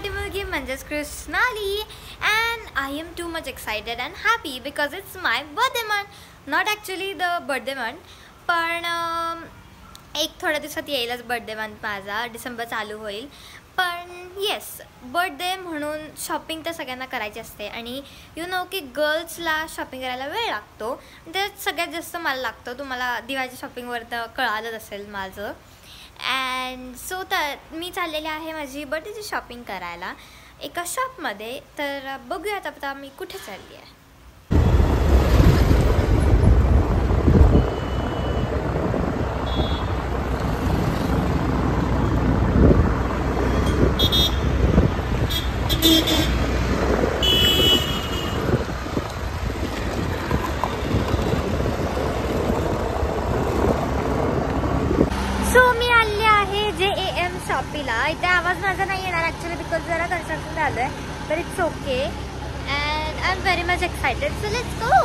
मोठी मुलगी म्हणजेच Krishnali and I am too much excited and happy because it's my birthday month. Not actually the birthday month, पण एक थोड्या दिवसात येईलच बर्थडे मंथ माझा, डिसेंबर चालू होईल. पण येस, बर्थडे म्हणून शॉपिंग तर सगळ्यांना करायची असते आणि यू नो की गर्ल्सला शॉपिंग करायला वेळ लागतो. त्यात सगळ्यात जास्त मला लागतो. तुम्हाला दिवाळीच्या शॉपिंगवर तर कळालंच असेल माझं. अँड सो तर मी चाललेले आहे माझी बर्थडेची शॉपिंग करायला एका शॉपमध्ये. तर बघूयात आता मी कुठे चालली आहे. सो मी आले आहे JAM शॉपीला. इथे आवाज माझा नाही येणार ॲक्च्युली बिकॉज जरा कन्स्ट्रक्शन झालं आहे, तर it's okay and I am very much excited. So let's go.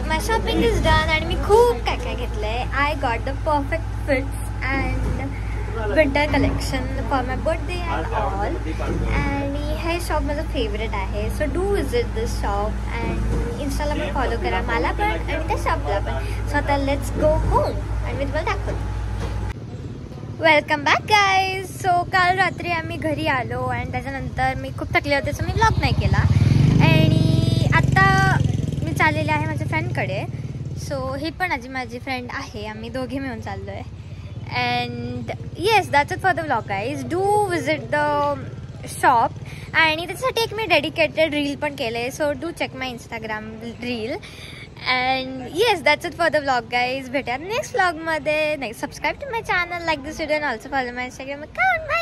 My shopping is done आणि मी खूप काय काय घेतलंय. I got the perfect fits and winter collection for my birthday and all. आणि हे शॉप माझं फेवरेट आहे. So do visit this shop and इन्स्टाला पण फॉलो करा मला पण आणि त्या शॉपला पण. सो आता लेट्स गो होम आणि मी तुम्हाला दाखवते. Welcome back guys. सो काल रात्री आम्ही घरी आलो आणि त्याच्यानंतर मी खूप थकले होते सो मी व्लॉग नाही केला. आणि आता मी चाललेले आहे माझ्या फ्रेंडकडे. सो ही पण माझी फ्रेंड आहे. आम्ही दोघे मिळून चाललो आहे. And yes, that's it for the vlog guys. Do visit the shop. आणि त्याच्यासाठी एक मी डेडिकेटेड रील पण केलं आहे. So do check my Instagram reel. And yes, that's it for the vlog guys. भेटूया नेक्स्ट vlog मध्ये. Subscribe to my channel, like this video and also follow my Instagram account. Bye.